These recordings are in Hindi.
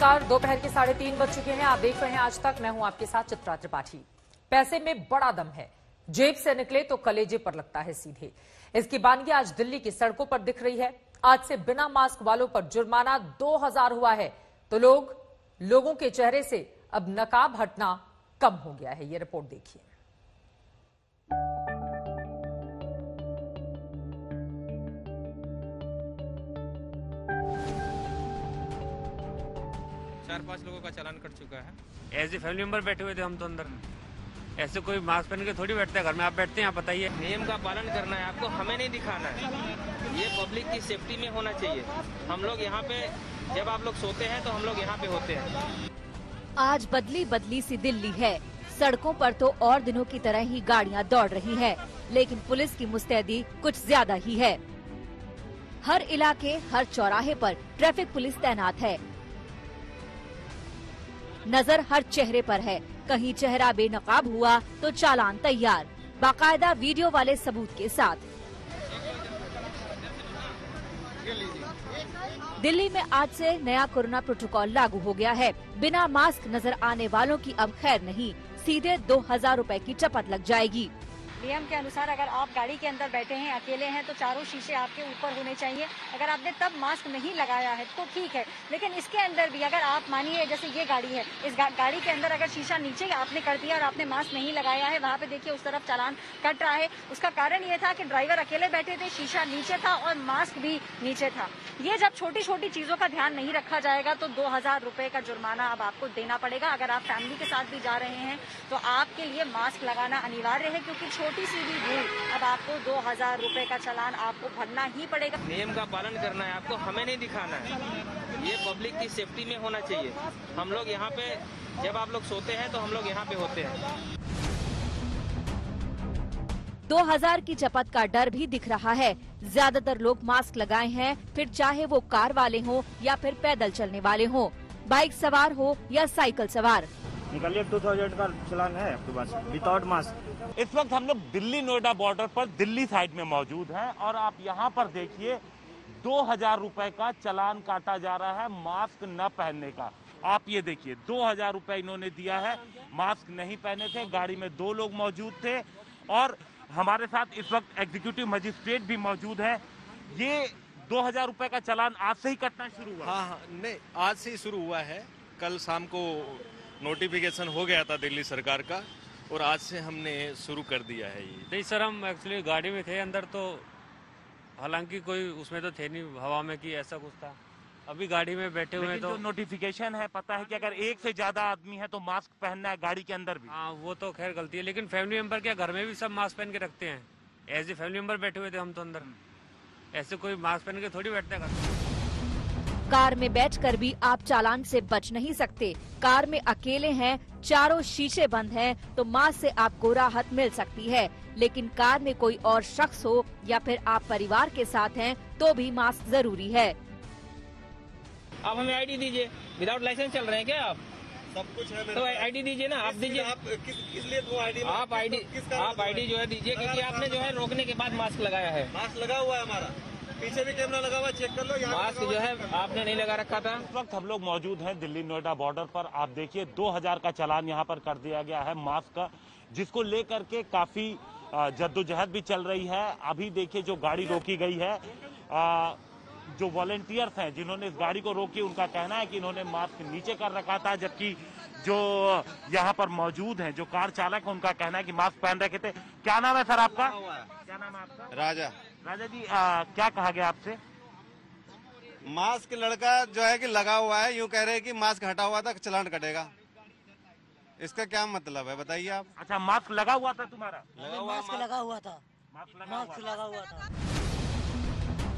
नमस्कार, दोपहर के 3:30 बज चुके हैं। आप देख रहे हैं आज तक। मैं हूं आपके साथ चित्रा त्रिपाठी। पैसे में बड़ा दम है, जेब से निकले तो कलेजे पर लगता है सीधे। इसकी बानगी आज दिल्ली की सड़कों पर दिख रही है। आज से बिना मास्क वालों पर जुर्माना 2000 हुआ है, तो लोगों के चेहरे से अब नकाब हटना कम हो गया है। ये रिपोर्ट देखिए। 4-5 लोगों का चालान कट चुका है। एज ए फैमिली मेंबर बैठे हुए थे हम तो अंदर। ऐसे कोई मास्क पहन के थोड़ी बैठते हैं घर में। आप बैठते हैं, आप बताइए। नियम का पालन करना है आपको, हमें नहीं दिखाना है। ये पब्लिक की सेफ्टी में होना चाहिए। हम लोग यहाँ पे, जब आप लोग सोते हैं तो हम लोग यहाँ पे होते हैं। आज बदली बदली सी दिल्ली है। सड़कों पर तो और दिनों की तरह ही गाड़ियाँ दौड़ रही है, लेकिन पुलिस की मुस्तैदी कुछ ज्यादा ही है। हर इलाके, हर चौराहे पर ट्रैफिक पुलिस तैनात है। नजर हर चेहरे पर है। कहीं चेहरा बेनकाब हुआ तो चालान तैयार, बाकायदा वीडियो वाले सबूत के साथ। दिल्ली में आज से नया कोरोना प्रोटोकॉल लागू हो गया है। बिना मास्क नजर आने वालों की अब खैर नहीं, सीधे 2000 रुपए की चपत लग जाएगी। नियम के अनुसार अगर आप गाड़ी के अंदर बैठे हैं, अकेले हैं, तो चारों शीशे आपके ऊपर होने चाहिए। अगर आपने तब मास्क नहीं लगाया है तो ठीक है, लेकिन इसके अंदर भी अगर आप मानिए, जैसे ये गाड़ी है, इस गाड़ी के अंदर अगर शीशा नीचे आपने कर दिया और आपने मास्क नहीं लगाया है, वहाँ पे देखिए उस तरफ चालान कट रहा है। उसका कारण ये था कि ड्राइवर अकेले बैठे थे, शीशा नीचे था और मास्क भी नीचे था। ये जब छोटी छोटी चीजों का ध्यान नहीं रखा जाएगा तो 2000 रुपए का जुर्माना अब आपको देना पड़ेगा। अगर आप फैमिली के साथ भी जा रहे हैं तो आपके लिए मास्क लगाना अनिवार्य है, क्योंकि छोटी सी भी भूल अब आपको 2000 रुपए का चालान आपको भरना ही पड़ेगा। नियम का पालन करना है आपको, हमें नहीं दिखाना है। ये पब्लिक की सेफ्टी में होना चाहिए। हम लोग यहाँ पे, जब आप लोग सोते हैं तो हम लोग यहाँ पे होते हैं। 2000 की चपत का डर भी दिख रहा है। ज्यादातर लोग मास्क लगाए हैं, फिर चाहे वो कार वाले हों या फिर पैदल चलने वाले हों, बाइक सवार हो या साइकिल सवार। निकलिए, 2000 का चालान है आपके पास विदाउट मास्क। इस वक्त हम लोग दिल्ली नोएडा बॉर्डर पर दिल्ली साइड में मौजूद हैं और आप यहाँ पर देखिए 2000 रुपए का चालान काटा जा रहा है मास्क न पहनने का। आप ये देखिए 2000 रुपए इन्होंने दिया है। मास्क नहीं पहने थे, गाड़ी में 2 लोग मौजूद थे और हमारे साथ इस वक्त एग्जीक्यूटिव मजिस्ट्रेट भी मौजूद है। ये 2000 रुपए का चालान आज से ही कटना शुरू हुआ? हाँ, नहीं, आज से ही शुरू हुआ है। कल शाम को नोटिफिकेशन हो गया था दिल्ली सरकार का और आज से हमने शुरू कर दिया है ये। नहीं सर, हम एक्चुअली गाड़ी में थे अंदर, तो हालांकि कोई उसमें तो थे नहीं हवा में कि ऐसा कुछ था। अभी गाड़ी में बैठे हुए तो जो नोटिफिकेशन है, पता है कि अगर 1 से ज्यादा आदमी है तो मास्क पहनना है गाड़ी के अंदर भी। हाँ, वो तो खैर गलती है, लेकिन फैमिली मेंबर क्या घर में भी सब मास्क पहन के रखते हैं। एज ए फैमिली मेंबर बैठे हुए थे हम तो अंदर। ऐसे कोई मास्क पहन के थोड़ी बैठते हैं घर में। कार में बैठकर भी आप चालान से बच नहीं सकते। कार में अकेले हैं, चारों शीशे बंद हैं, तो मास्क से आपको राहत मिल सकती है। लेकिन कार में कोई और शख्स हो या फिर आप परिवार के साथ हैं तो भी मास्क जरूरी है। आप हमें आईडी दीजिए। विदाउट लाइसेंस चल रहे हैं क्या आप? सब कुछ है तो आईडी दीजिए ना, आप दीजिए। आप किस लिए वो आईडी? आप आईडी जो है दीजिए, क्योंकि आपने जो है रोकने के बाद मास्क लगाया है। मास्क लगा हुआ है हमारा, पीछे भी कैमरा लगा हुआ है, चेक कर लो। मास्क जो है आपने नहीं लगा रखा था। इस वक्त हम लोग मौजूद हैं दिल्ली नोएडा बॉर्डर पर। आप देखिए 2000 का चालान यहाँ पर कर दिया गया है मास्क का, जिसको लेकर के काफी जद्दोजहद भी चल रही है। अभी देखिए जो गाड़ी रोकी गई है, जो वॉलंटियर्स हैं जिन्होंने इस गाड़ी को रोकी, उनका कहना है कि इन्होंने मास्क नीचे कर रखा था, जबकि जो यहाँ पर मौजूद हैं, जो कार चालक है, उनका कहना है कि मास्क पहन रखे थे। क्या नाम है सर आपका? क्या नाम है आपका? राजा। राजा जी, क्या कहा गया आपसे? मास्क लड़का जो है कि लगा हुआ है, यूँ कह रहे हैं कि मास्क हटा हुआ था, चालान कटेगा। इसका क्या मतलब है बताइए आप? अच्छा, मास्क लगा हुआ था तुम्हारा? मास्क लगा हुआ था। मास्क लगा हुआ था।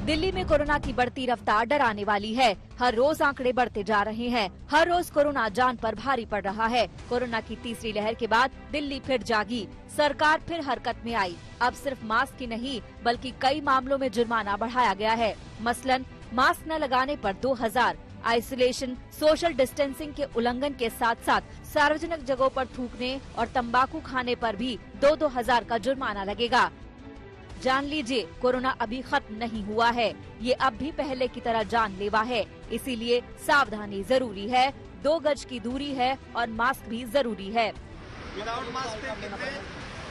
दिल्ली में कोरोना की बढ़ती रफ्तार डराने वाली है। हर रोज आंकड़े बढ़ते जा रहे हैं। हर रोज कोरोना जान पर भारी पड़ रहा है। कोरोना की तीसरी लहर के बाद दिल्ली फिर जागी, सरकार फिर हरकत में आई। अब सिर्फ मास्क ही नहीं बल्कि कई मामलों में जुर्माना बढ़ाया गया है। मसलन मास्क न लगाने पर 2000, आइसोलेशन, सोशल डिस्टेंसिंग के उल्लंघन के साथ साथ सार्वजनिक जगहों पर थूकने और तंबाकू खाने पर भी 2-2 हजार का जुर्माना लगेगा। जान लीजिए, कोरोना अभी खत्म नहीं हुआ है। ये अब भी पहले की तरह जानलेवा है, इसीलिए सावधानी जरूरी है। 2 गज की दूरी है और मास्क भी जरूरी है। विदाउट मास्क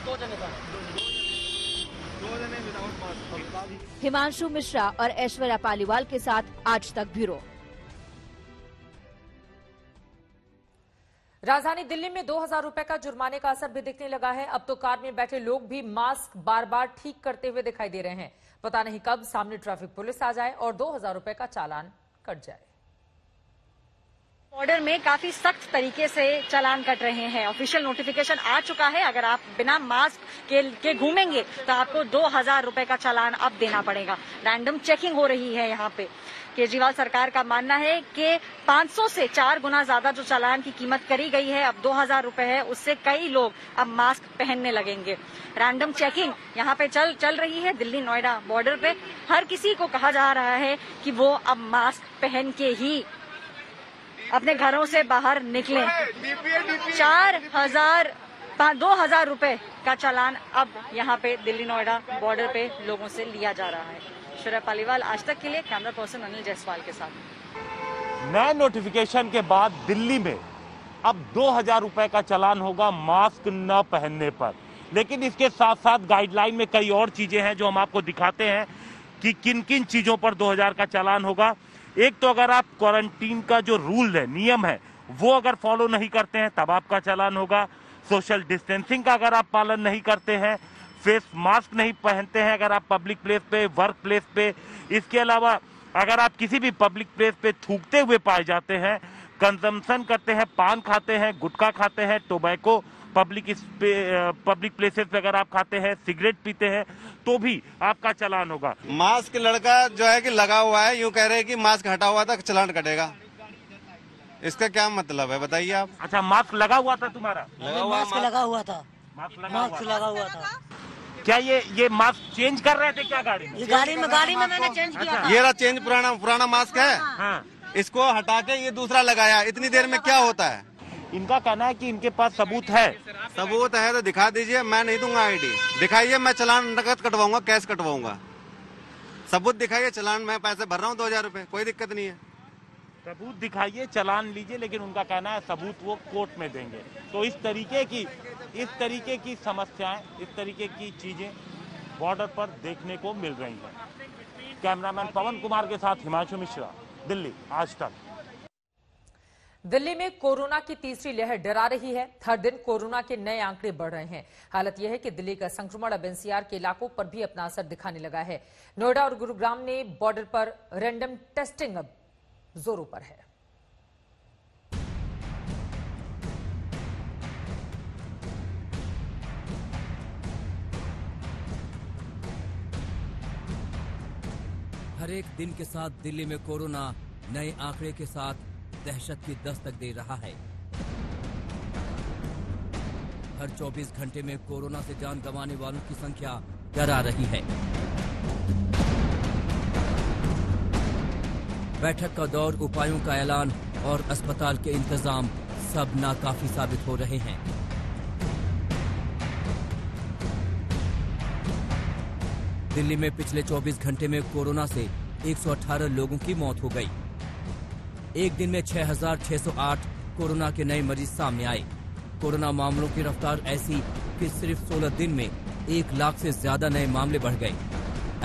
दो जने विदाउट मास्क। हिमांशु मिश्रा और ऐश्वर्या पालीवाल के साथ आज तक ब्यूरो। राजधानी दिल्ली में 2000 रुपए का जुर्माने का असर भी दिखने लगा है। अब तो कार में बैठे लोग भी मास्क बार बार ठीक करते हुए दिखाई दे रहे हैं। पता नहीं कब सामने ट्रैफिक पुलिस आ जाए और 2000 रुपए का चालान कट जाए। बॉर्डर में काफी सख्त तरीके से चालान कट रहे हैं। ऑफिशियल नोटिफिकेशन आ चुका है, अगर आप बिना मास्क के घूमेंगे तो आपको 2000 रुपए का चालान अब देना पड़ेगा। रैंडम चेकिंग हो रही है यहाँ पे। केजरीवाल सरकार का मानना है कि 500 से 4 गुना ज्यादा जो चालान की कीमत करी गई है अब 2000 रुपए है, उससे कई लोग अब मास्क पहनने लगेंगे। रैंडम चेकिंग यहाँ पे चल रही है दिल्ली नोएडा बॉर्डर पे। हर किसी को कहा जा रहा है कि वो अब मास्क पहन के ही अपने घरों से बाहर निकलें। 2000 रुपए का चालान अब यहाँ पे दिल्ली नोएडा बॉर्डर पे लोगों से लिया जा रहा है। ऐश्वर्या पालीवाल, आज तक के लिए, कैमरा पर्सन अनिल जायसवाल के साथ। नए नोटिफिकेशन के बाद दिल्ली में अब 2000 रुपए का चालान होगा मास्क न पहनने पर। लेकिन इसके साथ साथ गाइडलाइन में कई और चीजें हैं जो हम आपको दिखाते हैं कि किन किन चीजों पर 2000 का चालान होगा। एक तो अगर आप क्वारंटीन का जो रूल है, नियम है, वो अगर फॉलो नहीं करते हैं तब आपका चालान होगा। सोशल डिस्टेंसिंग का अगर आप पालन नहीं करते हैं, फेस मास्क नहीं पहनते हैं अगर आप पब्लिक प्लेस पे, वर्क प्लेस पे, इसके अलावा अगर आप किसी भी पब्लिक प्लेस पे थूकते हुए पाए जाते हैं, कंजम्पशन करते हैं, पान खाते हैं, गुटखा खाते हैं, टोबैको पब्लिक प्लेसेस पे अगर आप खाते हैं, सिगरेट पीते हैं, तो भी आपका चालान होगा। मास्क लड़का जो है कि लगा हुआ है, यूं कह रहे हैं कि मास्क हटा हुआ था चालान कटेगा। इसका क्या मतलब है बताइए आप? अच्छा, मास्क लगा हुआ था तुम्हारा? मास्क लगा हुआ था। मास्क लगा हुआ था। क्या ये मास्क चेंज कर रहे थे क्या गाड़ी में? गाड़ी में मैंने चेंज किया था। ये रहा चेंज, पुराना मास्क है। हाँ। इसको हटा के ये दूसरा लगाया। इतनी देर में क्या होता है? इनका कहना है कि इनके पास सबूत है। सबूत है तो दिखा दीजिए, मैं नहीं दूंगा आईडी। दिखाइए, मैं चालान नकद कटवाऊंगा, कैश कटवाऊंगा। सबूत दिखाइए, चालान मैं पैसे भर रहा हूँ 2000 रुपए, कोई दिक्कत नहीं है। सबूत दिखाइए, चालान लीजिए, लेकिन उनका कहना है सबूत वो कोर्ट में देंगे। तो इस तरीके की समस्याएं, इस तरीके की चीजें बॉर्डर पर देखने को मिल रही हैं। कैमरामैन पवन कुमार के साथ हिमांशु मिश्रा, दिल्ली आज तक। दिल्ली में कोरोना की तीसरी लहर डरा रही है। हर दिन कोरोना के नए आंकड़े बढ़ रहे हैं। हालत यह है कि दिल्ली का संक्रमण अब एनसीआर के इलाकों पर भी अपना असर दिखाने लगा है। नोएडा और गुरुग्राम ने बॉर्डर पर रैंडम टेस्टिंग अब जोरों पर है। हर एक दिन के साथ दिल्ली में कोरोना नए आंकड़े के साथ दहशत की दस्तक दे रहा है। हर 24 घंटे में कोरोना से जान गंवाने वालों की संख्या डरा रही है। बैठक का दौर, उपायों का ऐलान और अस्पताल के इंतजाम सब नाकाफी साबित हो रहे हैं। दिल्ली में पिछले 24 घंटे में कोरोना से 118 लोगों की मौत हो गई। एक दिन में 6608 कोरोना के नए मरीज सामने आए। कोरोना मामलों की रफ्तार ऐसी कि सिर्फ 16 दिन में 1 लाख से ज्यादा नए मामले बढ़ गए।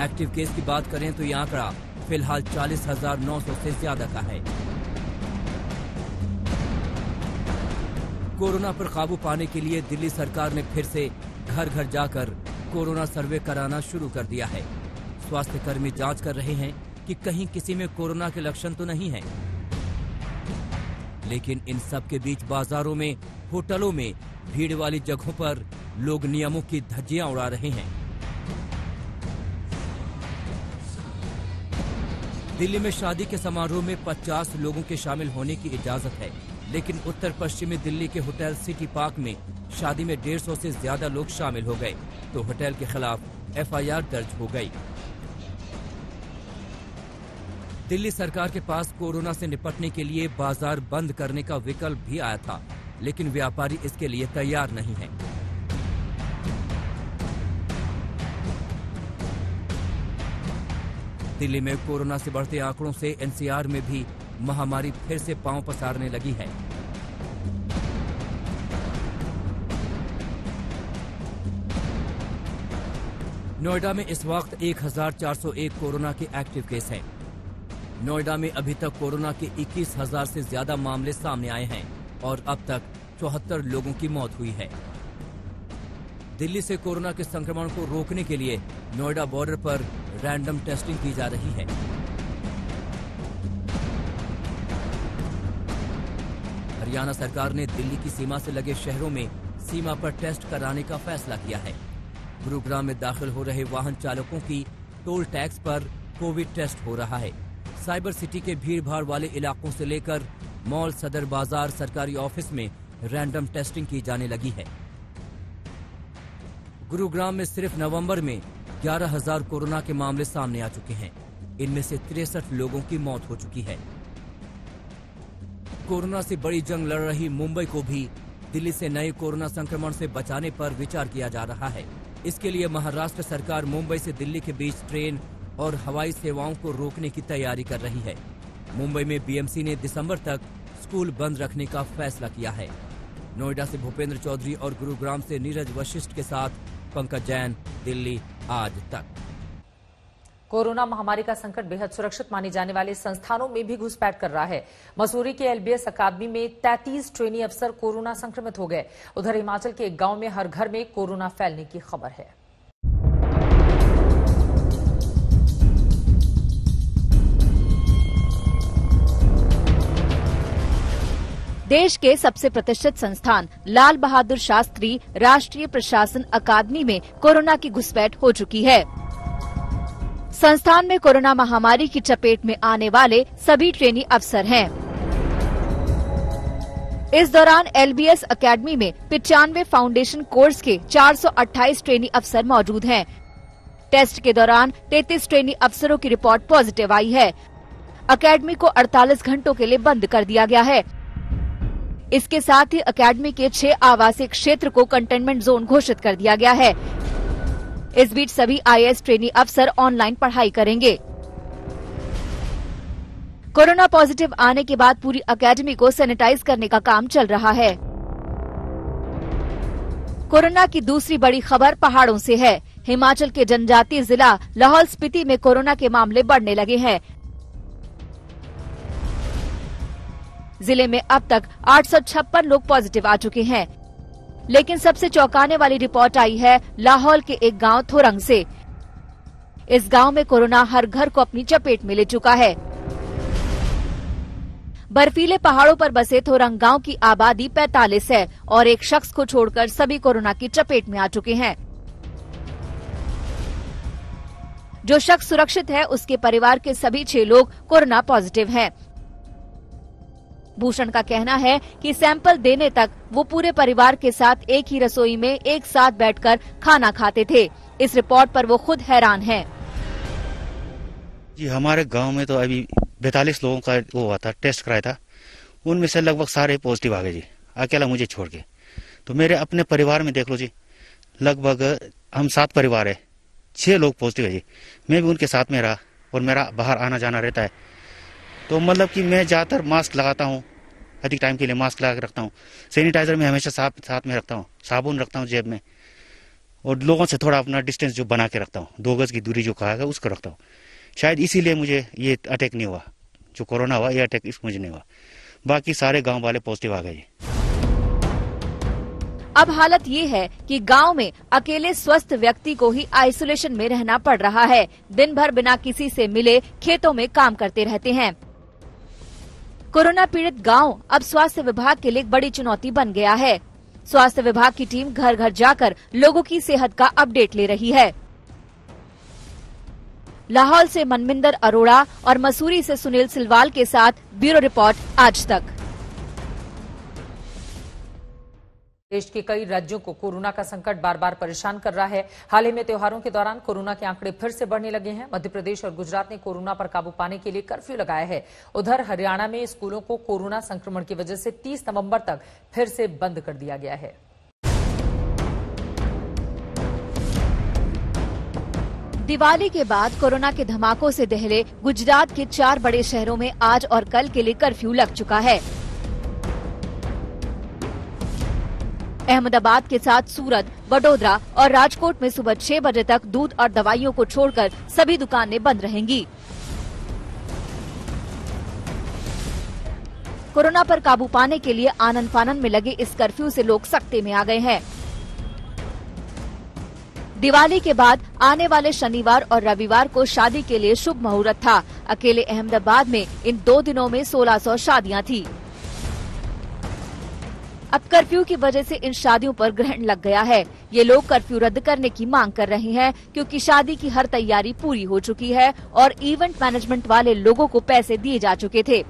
एक्टिव केस की बात करें तो ये आंकड़ा फिलहाल 40,900 से ज्यादा का है। कोरोना पर काबू पाने के लिए दिल्ली सरकार ने फिर से घर घर जाकर कोरोना सर्वे कराना शुरू कर दिया है। स्वास्थ्य कर्मी जांच कर रहे हैं कि कहीं किसी में कोरोना के लक्षण तो नहीं है। लेकिन इन सब के बीच बाजारों में, होटलों में, भीड़ वाली जगहों पर लोग नियमों की धज्जियां उड़ा रहे हैं। दिल्ली में शादी के समारोह में 50 लोगों के शामिल होने की इजाजत है, लेकिन उत्तर पश्चिमी दिल्ली के होटल सिटी पार्क में शादी में 150 से ज्यादा लोग शामिल हो गए तो होटल के खिलाफ एफआईआर दर्ज हो गई। दिल्ली सरकार के पास कोरोना से निपटने के लिए बाजार बंद करने का विकल्प भी आया था, लेकिन व्यापारी इसके लिए तैयार नहीं है। दिल्ली में कोरोना से बढ़ते आंकड़ों से एनसीआर में भी महामारी फिर से पांव पसारने लगी है। नोएडा में इस वक्त 1401 कोरोना के एक्टिव केस हैं। नोएडा में अभी तक कोरोना के 21,000 से ज्यादा मामले सामने आए हैं और अब तक 74 लोगों की मौत हुई है। दिल्ली से कोरोना के संक्रमण को रोकने के लिए नोएडा बॉर्डर पर रैंडम टेस्टिंग की जा रही है। हरियाणा सरकार ने दिल्ली की सीमा से लगे शहरों में सीमा पर टेस्ट कराने का फैसला किया है। गुरुग्राम में दाखिल हो रहे वाहन चालकों की टोल टैक्स पर कोविड टेस्ट हो रहा है। साइबर सिटी के भीड़-भाड़ वाले इलाकों से लेकर मॉल, सदर बाजार, सरकारी ऑफिस में रैंडम टेस्टिंग की जाने लगी है। गुरुग्राम में सिर्फ नवंबर में 11,000 कोरोना के मामले सामने आ चुके हैं। इनमें से 63 लोगों की मौत हो चुकी है। कोरोना से बड़ी जंग लड़ रही मुंबई को भी दिल्ली से नए कोरोना संक्रमण से बचाने पर विचार किया जा रहा है। इसके लिए महाराष्ट्र सरकार मुंबई से दिल्ली के बीच ट्रेन और हवाई सेवाओं को रोकने की तैयारी कर रही है। मुंबई में बीएमसी ने दिसंबर तक स्कूल बंद रखने का फैसला किया है। नोएडा से भूपेंद्र चौधरी और गुरुग्राम से नीरज वशिष्ठ के साथ पंकज जैन, दिल्ली आज तक। कोरोना महामारी का संकट बेहद सुरक्षित माने जाने वाले संस्थानों में भी घुसपैठ कर रहा है। मसूरी के एलबीएस अकादमी में 33 ट्रेनी अफसर कोरोना संक्रमित हो गए। उधर हिमाचल के एक गांव में हर घर में कोरोना फैलने की खबर है। देश के सबसे प्रतिष्ठित संस्थान लाल बहादुर शास्त्री राष्ट्रीय प्रशासन अकादमी में कोरोना की घुसपैठ हो चुकी है। संस्थान में कोरोना महामारी की चपेट में आने वाले सभी ट्रेनी अफसर हैं। इस दौरान एलबीएस अकेडमी में 95 फाउंडेशन कोर्स के 428 ट्रेनी अफसर मौजूद हैं। टेस्ट के दौरान 33 ट्रेनी अफसरों की रिपोर्ट पॉजिटिव आई है। अकेडमी को 48 घंटों के लिए बंद कर दिया गया है। इसके साथ ही अकेडमी के 6 आवासीय क्षेत्र को कंटेनमेंट जोन घोषित कर दिया गया है। इस बीच सभी आईएएस ट्रेनी अफसर ऑनलाइन पढ़ाई करेंगे। कोरोना पॉजिटिव आने के बाद पूरी अकेडमी को सैनिटाइज करने का काम चल रहा है। कोरोना की दूसरी बड़ी खबर पहाड़ों से है। हिमाचल के जनजातीय जिला लाहौल स्पीति में कोरोना के मामले बढ़ने लगे हैं। जिले में अब तक 856 लोग पॉजिटिव आ चुके हैं, लेकिन सबसे चौंकाने वाली रिपोर्ट आई है लाहौल के एक गांव थोरंग से। इस गांव में कोरोना हर घर को अपनी चपेट में ले चुका है। बर्फीले पहाड़ों पर बसे थोरंग गांव की आबादी 45 है और एक शख्स को छोड़कर सभी कोरोना की चपेट में आ चुके हैं। जो शख्स सुरक्षित है उसके परिवार के सभी 6 लोग कोरोना पॉजिटिव हैं। भूषण का कहना है कि सैंपल देने तक वो पूरे परिवार के साथ एक ही रसोई में एक साथ बैठकर खाना खाते थे। इस रिपोर्ट पर वो खुद हैरान हैं। जी हमारे गांव में तो अभी 42 लोगों का वो हुआ था, टेस्ट कराया था। उनमें से लगभग सारे पॉजिटिव आ गए जी, अकेला मुझे छोड़ के। तो मेरे अपने परिवार में देख लो जी, लगभग हम 7 परिवार है, 6 लोग पॉजिटिव है जी। मैं भी उनके साथ में रहा और मेरा बाहर आना जाना रहता है। तो मतलब कि मैं ज्यादातर मास्क लगाता हूँ, अधिक टाइम के लिए मास्क लगा के रखता हूँ। सैनिटाइजर में हमेशा साथ में रखता हूँ, साबुन रखता हूँ जेब में, और लोगों से थोड़ा अपना डिस्टेंस जो बना के रखता हूँ, 2 गज की दूरी जो कहा है उसको रखता हूँ। शायद इसीलिए मुझे ये अटैक नहीं हुआ, जो कोरोना हुआ ये अटैक इस मुझे नहीं हुआ। बाकी सारे गाँव वाले पॉजिटिव आ गए। अब हालत ये है कि गांव में अकेले स्वस्थ व्यक्ति को ही आइसोलेशन में रहना पड़ रहा है। दिन भर बिना किसी से मिले खेतों में काम करते रहते हैं। कोरोना पीड़ित गांव अब स्वास्थ्य विभाग के लिए एक बड़ी चुनौती बन गया है। स्वास्थ्य विभाग की टीम घर घर जाकर लोगों की सेहत का अपडेट ले रही है। लाहौल से मनमिंदर अरोड़ा और मसूरी से सुनील सिलवाल के साथ ब्यूरो रिपोर्ट आज तक। देश के कई राज्यों को कोरोना का संकट बार बार परेशान कर रहा है। हाल ही में त्योहारों के दौरान कोरोना के आंकड़े फिर से बढ़ने लगे हैं। मध्य प्रदेश और गुजरात ने कोरोना पर काबू पाने के लिए कर्फ्यू लगाया है। उधर हरियाणा में स्कूलों को कोरोना संक्रमण की वजह से 30 नवंबर तक फिर से बंद कर दिया गया है। दिवाली के बाद कोरोना के धमाकों से दहले गुजरात के 4 बड़े शहरों में आज और कल के लिए कर्फ्यू लग चुका है। अहमदाबाद के साथ सूरत, वडोदरा और राजकोट में सुबह 6 बजे तक दूध और दवाइयों को छोड़कर सभी दुकानें बंद रहेंगी। कोरोना पर काबू पाने के लिए आनन फानन में लगे इस कर्फ्यू से लोग सख्ते में आ गए हैं। दिवाली के बाद आने वाले शनिवार और रविवार को शादी के लिए शुभ मुहूर्त था। अकेले अहमदाबाद में इन 2 दिनों में 1600 शादियां थी। अब कर्फ्यू की वजह से इन शादियों पर ग्रहण लग गया है। ये लोग कर्फ्यू रद्द करने की मांग कर रहे हैं क्योंकि शादी की हर तैयारी पूरी हो चुकी है और इवेंट मैनेजमेंट वाले लोगों को पैसे दिए जा चुके थे।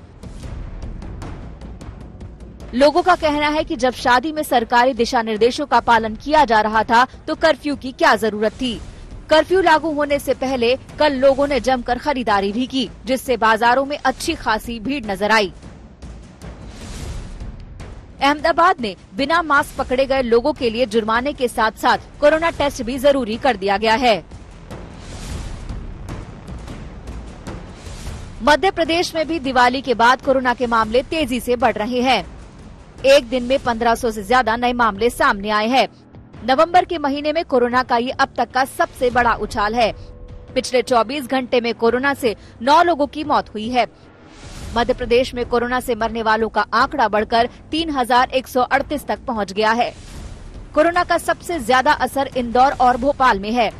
लोगों का कहना है कि जब शादी में सरकारी दिशा निर्देशों का पालन किया जा रहा था तो कर्फ्यू की क्या जरूरत थी। कर्फ्यू लागू होने से पहले कल लोगों ने जमकर खरीदारी भी की, जिससे बाजारों में अच्छी खासी भीड़ नजर आई। अहमदाबाद में बिना मास्क पकड़े गए लोगों के लिए जुर्माने के साथ साथ कोरोना टेस्ट भी जरूरी कर दिया गया है। मध्य प्रदेश में भी दिवाली के बाद कोरोना के मामले तेजी से बढ़ रहे हैं। एक दिन में 1500 से ज्यादा नए मामले सामने आए हैं। नवंबर के महीने में कोरोना का ये अब तक का सबसे बड़ा उछाल है। पिछले 24 घंटे में कोरोना से 9 लोगों की मौत हुई है। मध्य प्रदेश में कोरोना से मरने वालों का आंकड़ा बढ़कर 3138 तक पहुंच गया है। कोरोना का सबसे ज्यादा असर इंदौर और भोपाल में है।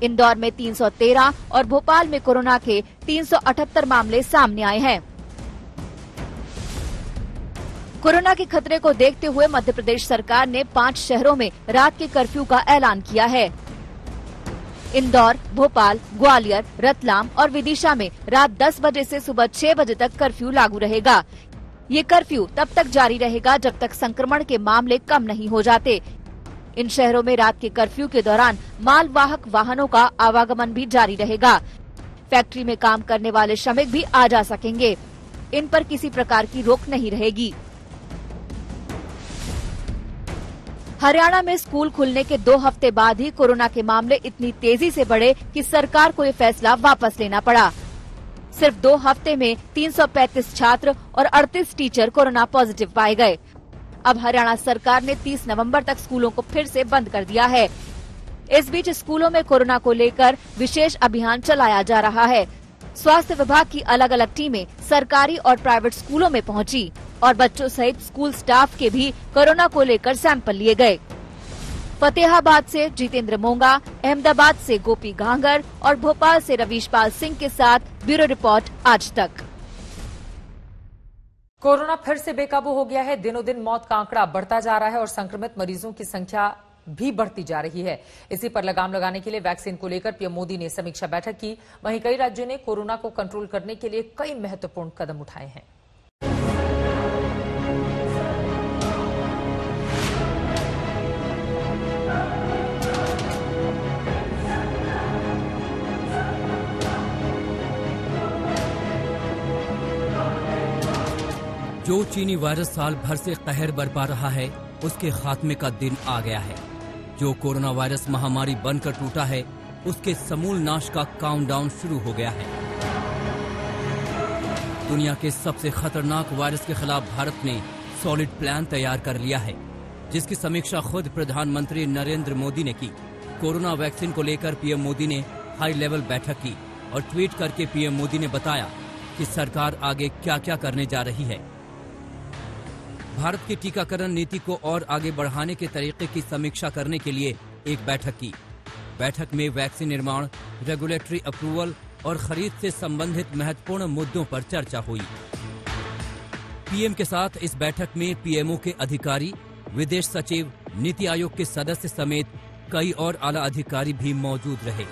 इंदौर में 313 और भोपाल में कोरोना के 378 मामले सामने आए हैं। कोरोना के खतरे को देखते हुए मध्य प्रदेश सरकार ने 5 शहरों में रात के कर्फ्यू का ऐलान किया है। इंदौर, भोपाल, ग्वालियर, रतलाम और विदिशा में रात 10 बजे से सुबह 6 बजे तक कर्फ्यू लागू रहेगा। ये कर्फ्यू तब तक जारी रहेगा जब तक संक्रमण के मामले कम नहीं हो जाते। इन शहरों में रात के कर्फ्यू के दौरान मालवाहक वाहनों का आवागमन भी जारी रहेगा। फैक्ट्री में काम करने वाले श्रमिक भी आ जा सकेंगे। इन पर किसी प्रकार की रोक नहीं रहेगी। हरियाणा में स्कूल खुलने के 2 हफ्ते बाद ही कोरोना के मामले इतनी तेजी से बढ़े कि सरकार को ये फैसला वापस लेना पड़ा। सिर्फ 2 हफ्ते में 335 छात्र और 38 टीचर कोरोना पॉजिटिव पाए गए। अब हरियाणा सरकार ने 30 नवंबर तक स्कूलों को फिर से बंद कर दिया है। इस बीच स्कूलों में कोरोना को लेकर विशेष अभियान चलाया जा रहा है। स्वास्थ्य विभाग की अलग अलग टीमें सरकारी और प्राइवेट स्कूलों में पहुंची और बच्चों सहित स्कूल स्टाफ के भी कोरोना को लेकर सैंपल लिए गए। फतेहाबाद से जितेंद्र मोंगा, अहमदाबाद से गोपी गांगर और भोपाल से रवीशपाल सिंह के साथ ब्यूरो रिपोर्ट आज तक। कोरोना फिर से बेकाबू हो गया है। दिनों दिन मौत का आंकड़ा बढ़ता जा रहा है और संक्रमित मरीजों की संख्या भी बढ़ती जा रही है। इसी पर लगाम लगाने के लिए वैक्सीन को लेकर पीएम मोदी ने समीक्षा बैठक की। वहीं कई राज्यों ने कोरोना को कंट्रोल करने के लिए कई महत्वपूर्ण कदम उठाए हैं। जो चीनी वायरस साल भर से कहर बरपा रहा है, उसके खात्मे का दिन आ गया है। जो कोरोना वायरस महामारी बनकर टूटा है, उसके समूल नाश का काउंटडाउन शुरू हो गया है। दुनिया के सबसे खतरनाक वायरस के खिलाफ भारत ने सॉलिड प्लान तैयार कर लिया है, जिसकी समीक्षा खुद प्रधानमंत्री नरेंद्र मोदी ने की। कोरोना वैक्सीन को लेकर पीएम मोदी ने हाई लेवल बैठक की और ट्वीट करके पीएम मोदी ने बताया कि सरकार आगे क्या क्या करने जा रही है। भारत की टीकाकरण नीति को और आगे बढ़ाने के तरीके की समीक्षा करने के लिए एक बैठक की। बैठक में वैक्सीन निर्माण, रेगुलेटरी अप्रूवल और खरीद से संबंधित महत्वपूर्ण मुद्दों पर चर्चा हुई। पीएम के साथ इस बैठक में पीएमओ के अधिकारी, विदेश सचिव, नीति आयोग के सदस्य समेत कई और आला अधिकारी भी मौजूद रहे।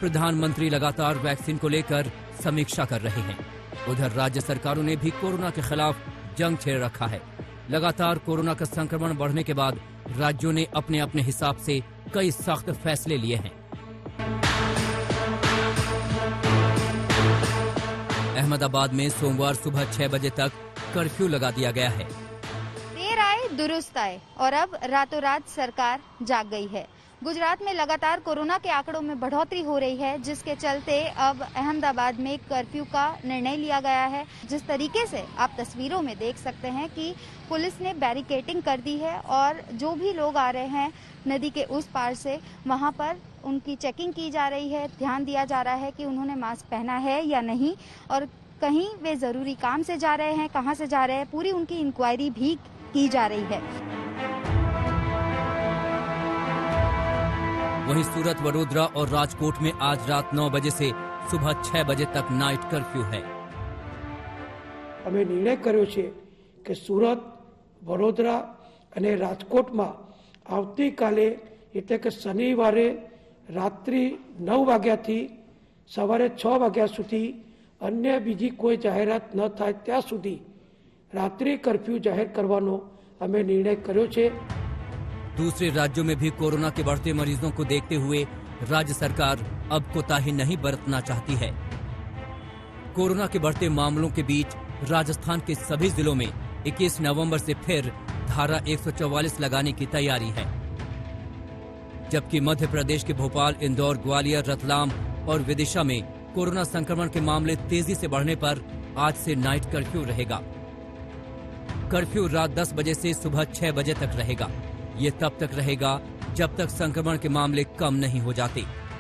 प्रधानमंत्री लगातार वैक्सीन को लेकर समीक्षा कर रहे हैं। उधर राज्य सरकारों ने भी कोरोना के खिलाफ जंग छेड़ रखा है। लगातार कोरोना का संक्रमण बढ़ने के बाद राज्यों ने अपने अपने हिसाब से कई सख्त फैसले लिए हैं। अहमदाबाद में सोमवार सुबह 6 बजे तक कर्फ्यू लगा दिया गया है। देर आए दुरुस्त आए और अब रातों रात सरकार जाग गई है। गुजरात में लगातार कोरोना के आंकड़ों में बढ़ोतरी हो रही है, जिसके चलते अब अहमदाबाद में कर्फ्यू का निर्णय लिया गया है। जिस तरीके से आप तस्वीरों में देख सकते हैं कि पुलिस ने बैरिकेडिंग कर दी है और जो भी लोग आ रहे हैं नदी के उस पार से, वहां पर उनकी चेकिंग की जा रही है। ध्यान दिया जा रहा है कि उन्होंने मास्क पहना है या नहीं और कहीं वे जरूरी काम से जा रहे हैं, कहां से जा रहे हैं, पूरी उनकी इंक्वायरी भी की जा रही है। वहीं सूरत, वडोदरा और राजकोट में आज रात 9 बजे से सुबह 6 बजे तक नाइट कर्फ्यू है। અમે નિર્ણય કર્યો છે કે સુરત, વડોદરા અને રાજકોટમાં આવતીકાલે એટલે કે શનિવારે રાત્રિ 9 વાગ્યાથી સવારે 6 વાગ્યા સુધી अन्य बीजी कोई जाहेरात न થાય ત્યાં સુધી रात्रि कर्फ्यू जाहिर करवानो हमें निर्णय કર્યો છે। दूसरे राज्यों में भी कोरोना के बढ़ते मरीजों को देखते हुए राज्य सरकार अब कोताही नहीं बरतना चाहती है। कोरोना के बढ़ते मामलों के बीच राजस्थान के सभी जिलों में 21 नवंबर से फिर धारा 144 लगाने की तैयारी है, जबकि मध्य प्रदेश के भोपाल, इंदौर, ग्वालियर, रतलाम और विदिशा में कोरोना संक्रमण के मामले तेजी से बढ़ने पर आज से नाइट कर्फ्यू रहेगा। कर्फ्यू रात 10 बजे से सुबह 6 बजे तक रहेगा। ये तब तक रहेगा जब तक संक्रमण के मामले कम नहीं हो जाते।